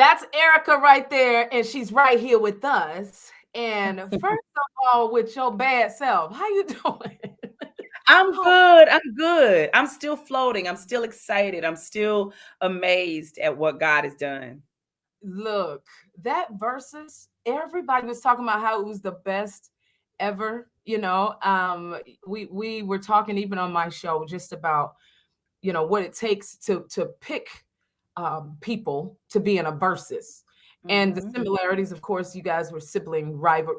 That's Erica right there, and she's right here with us. And first of all, with your bad self, how you doing? I'm good. I'm good. I'm still floating. I'm still excited. I'm still amazed at what God has done. Look, that versus everybody was talking about how it was the best ever. We were talking even on my show just about what it takes to pick people to be in a versus. And the Hmm. similarities, of course, you guys were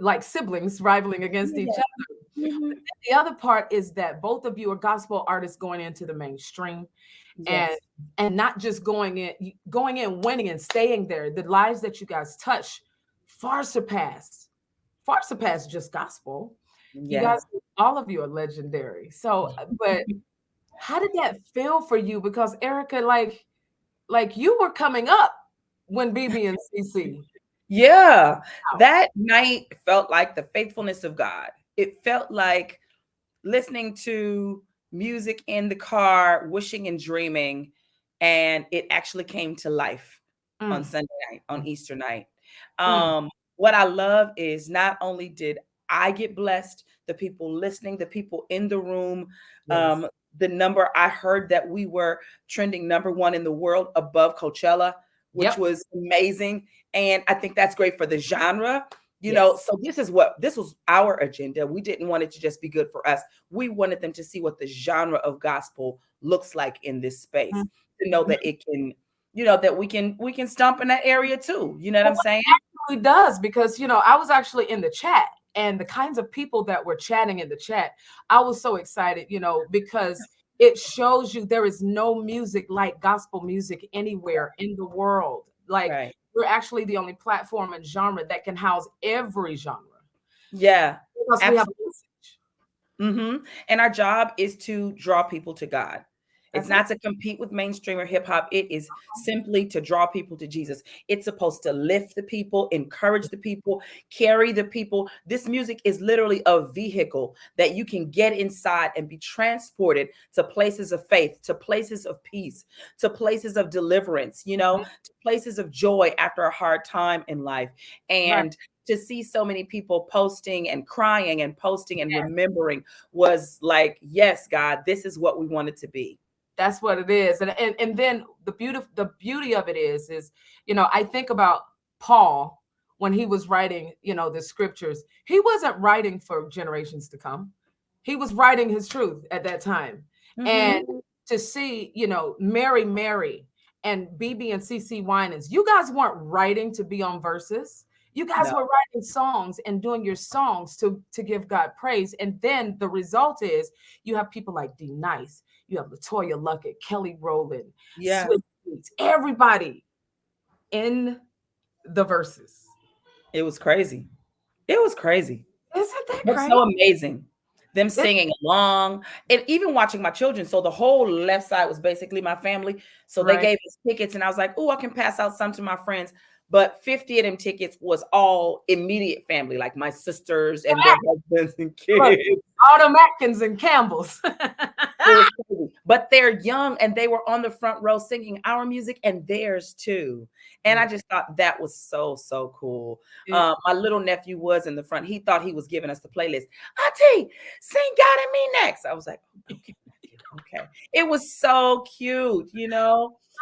like siblings rivaling against each Yeah. other. Hmm. But then the other part is that both of you are gospel artists going into the mainstream, and Yes. not just going in, winning and staying there. The lives that you guys touch far surpass just gospel. You Yeah. guys, all of you are legendary. So, but how did that feel for you? Because Erica, like you were coming up when BB and CC. Yeah. Wow. That night felt like the faithfulness of God. It felt like listening to music in the car, wishing and dreaming, and it actually came to life on Mm, Sunday night, on Easter night. mm, What I love is not only did I get blessed, the people listening, the people in the room, yes. um, the number I heard that we were trending #1 in the world above Coachella, which Yep. was amazing. And I think that's great for the genre. Yes. So this was our agenda. We didn't want it to just be good for us. We wanted them to see what the genre of gospel looks like in this space, Mhm. to know that it can, that we can stomp in that area too. You know what Well, I'm saying? it actually does because I was actually in the chat, and the kinds of people that were chatting in the chat, I was so excited, because it shows you there is no music like gospel music anywhere in the world. Like, Right. we're actually the only platform and genre that can house every genre Yeah. because we have a Absolutely. message. And our job is to draw people to God. It's That's it. not to compete with mainstream or hip hop. It is simply to draw people to Jesus. It's supposed to lift the people, encourage the people, carry the people. This music is literally a vehicle that you can get inside and be transported to places of faith, to places of peace, to places of deliverance, Mhm. to places of joy after a hard time in life. Right. And to see so many people posting and crying and posting and remembering was like, yes, God, this is what we want it to be. That's what it is. And then the beauty of it is, I think about Paul when he was writing, the scriptures. He wasn't writing for generations to come. He was writing his truth at that time. And Hmm. to see, Mary and BB and CC Winans, you guys weren't writing to be on verses. You guys No. were writing songs and doing your songs to give God praise. And then the result is you have people like D Nice, you have Latoya Luckett, Kelly Rowland, Yeah, Swiss Beats, everybody in the verses. it was crazy. It was crazy, Isn't that but crazy? so amazing. Them It, singing along and even watching my children. So the whole left side was basically my family. So they right. gave us tickets, and I was like, oh, I can pass out some to my friends. But 50 of them tickets was all immediate family, like my sisters and their husbands and Look, kids. all them Atkins and Campbells. It was crazy. But they're young and they were on the front row singing our music and theirs too. And I Yeah. just thought that was so, so cool. It- My little nephew was in the front. He thought he was giving us the playlist. Auntie, sing God and Me next. I was like, okay, nephew, okay. It was so cute.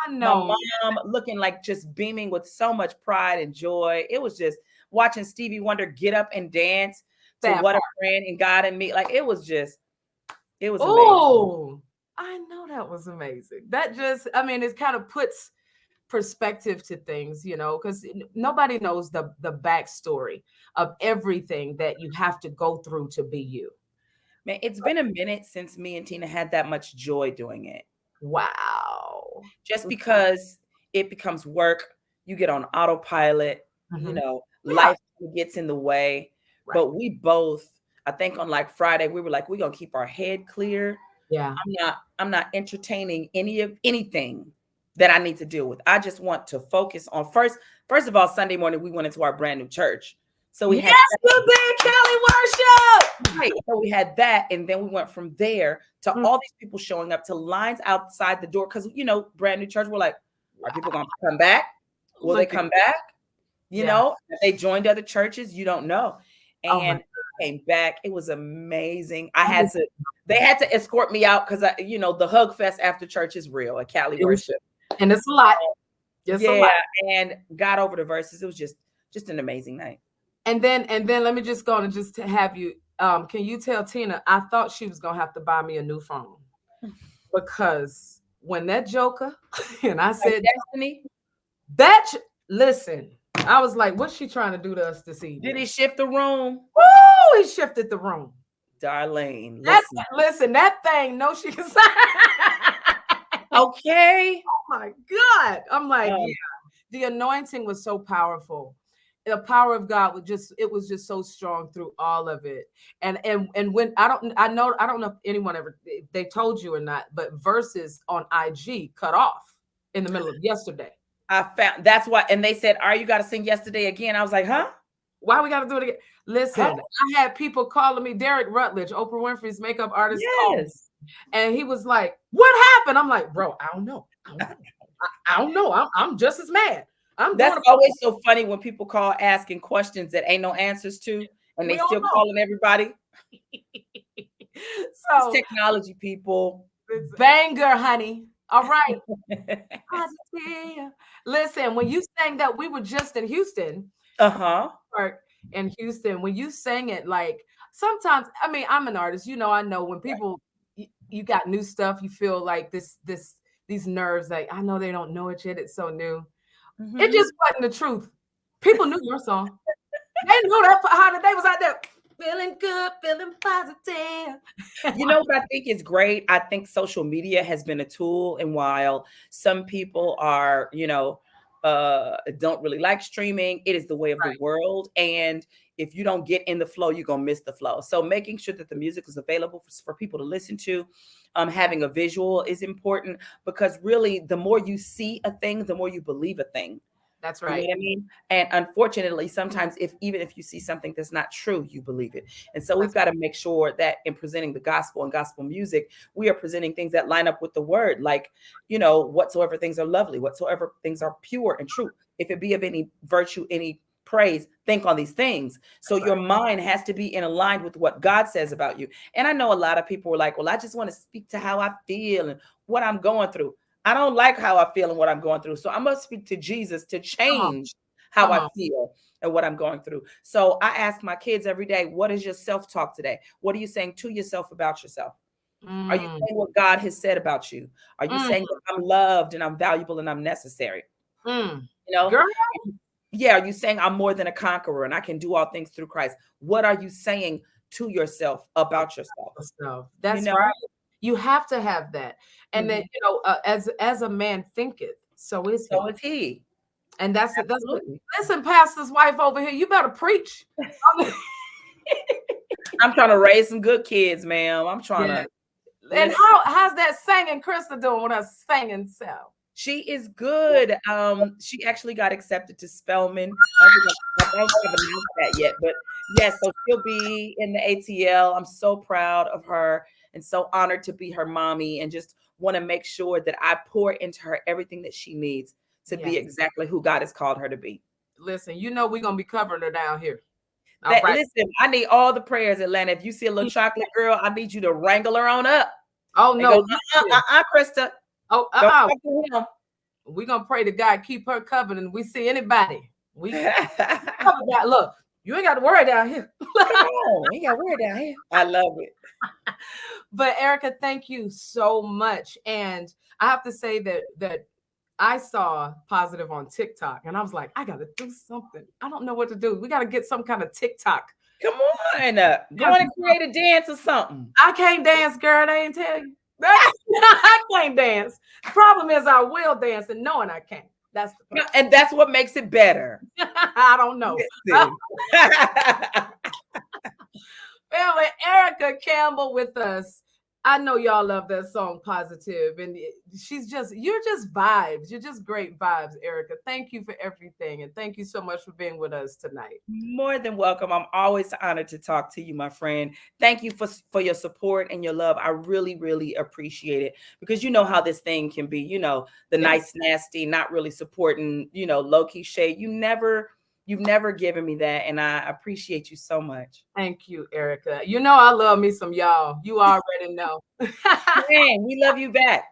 I My know mom looking like just beaming with so much pride and joy. It was just watching Stevie Wonder get up and dance to that What a part. Friend and God and Me. Like it was amazing. Oh, I know that was amazing. That just, I mean, it kind of puts perspective to things, because nobody knows the backstory of everything that you have to go through to be you. Man, it's been a minute since me and Tina had that much joy doing it. Wow. Just because it becomes work, you get on autopilot, Mhm. Yeah, life gets in the way. right. But we both, I think on like Friday, we were like, we're gonna keep our head clear. Yeah. I'm not entertaining anything that I need to deal with. I just want to focus on first of all, Sunday morning we went into our brand new church. So we had Yes, you did, Kelly Worship. right. So we had that, and then we went from there to Mm, all these people showing up to lines outside the door because brand new church. We're like, are people wow. gonna come back? Will they Look at come back? You yeah. know, if they joined other churches, you don't know. Oh my And came back. It was amazing. I God. had to, they had to escort me out because the hug fest after church is real at Cali It was, Worship. and it's a lot. It's a Yeah, lot. and got over the verses. It was just an amazing night. And then let me just go and just to have you. Can you tell Tina? I thought she was gonna have to buy me a new phone because when that Joker and I Like said Destiny, listen, I was like, what's she trying to do to us this evening? did he shift the room? Woo! He shifted the room. Darlene, Listen, that thing. No, she can. Okay. Oh my God! I'm like, Um, yeah. The anointing was so powerful. The power of God was just so strong through all of it. And when I don't know if anyone ever if they told you or not, but Versus on IG cut off in the middle of yesterday. I found that's why, and they said, "Are you got to sing yesterday again?" I was like, "Huh? Why we got to do it again? Listen, Huh? I had people calling me. Derek Rutledge, Oprah Winfrey's makeup artist, called me, Yes." and he was like, "What happened?" I'm like, "Bro, I don't know. I don't know. I'm just as mad. I'm That's doing always so funny when people call asking questions that ain't no answers to, and we they don't still know." calling everybody. It's So technology, people. banger, honey. All right. Positive. Listen, when you sang that, we were just in Houston, Uh-huh. or in Houston. When you sang it, like sometimes, I mean, I'm an artist. I know when Right. people you got new stuff, you feel like these nerves. Like I know they don't know it yet. It's so new. It Mhm. just wasn't the truth. People knew your song. They knew that how the day was out there. Feeling good, feeling positive. You know what I think is great? I think social media has been a tool, and while some people are, don't really like streaming, it is the way of the Right. world. And if you don't get in the flow, you're gonna miss the flow. So making sure that the music is available for people to listen to, having a visual is important because really the more you see a thing, the more you believe a thing. That's You know right. what I mean? And unfortunately, sometimes even if you see something that's not true, you believe it. And so we've That's got to make sure that in presenting the gospel and gospel music, we are presenting things that line up with the word, like, whatsoever things are lovely, whatsoever things are pure and true. If it be of any virtue, any praise, think on these things. So that's your right. mind has to be in aligned with what God says about you. And I know a lot of people were like, well, I just want to speak to how I feel and what I'm going through. I don't like how I feel and what I'm going through. So I must speak to Jesus to Come on. change how Come I on. feel and what I'm going through. So I ask my kids every day, what is your self-talk today? What are you saying to yourself about yourself? Are you Mm, saying what God has said about you? Are you mm, saying that I'm loved and I'm valuable and I'm necessary? mm. You know, Girl, yeah. Are you saying I'm more than a conqueror and I can do all things through Christ? What are you saying to yourself about yourself? stuff. You That's know, right. You have to have that. And then, Mhm. as a man thinketh, so is So he. is he. And that's what, Absolutely. listen, pastor's wife over here, you better preach. I'm trying to raise some good kids, ma'am. I'm trying Yeah. to And listen. how's that singing Krista doing with her singing self? She is good. She actually got accepted to Spelman. I don't think I've announced that yet, but yes, so she'll be in the ATL. I'm so proud of her and so honored to be her mommy, and just want to make sure that I pour into her everything that she needs to be Yes. exactly who God has called her to be. Listen, we're gonna be covering her down here. All That right. listen, I need all the prayers, Atlanta. If you see a little chocolate girl, I need you to wrangle her on up Oh and go, no, listen. Krista, Oh, don't talk to we're gonna pray to God keep her covered, and we see anybody. We him. cover that. Look, you ain't got to worry down here. Come on, ain't got word down here. I love it. But Erica, thank you so much. And I have to say that I saw Positive on TikTok, and I was like, I gotta do something. I don't know what to do. We gotta get some kind of TikTok. Come on, go on and create a dance or something. I can't dance, girl. They ain't tell you. I can't dance. The problem is I will dance and knowing I can't. That's the problem. And that's what makes it better. I don't know. Listen. Family, Erica Campbell with us. I know y'all love that song Positive, and you're just vibes. You're just great vibes, Erica. Thank you for everything, and thank you so much for being with us tonight. More than welcome. I'm always honored to talk to you, my friend. Thank you for your support and your love. I really, really appreciate it, because you know how this thing can be, the Yes. nice, nasty, not really supporting, low-key shade. You've never given me that, and I appreciate you so much. Thank you, Erica. You know I love me some y'all. You already know. Man, we love you back.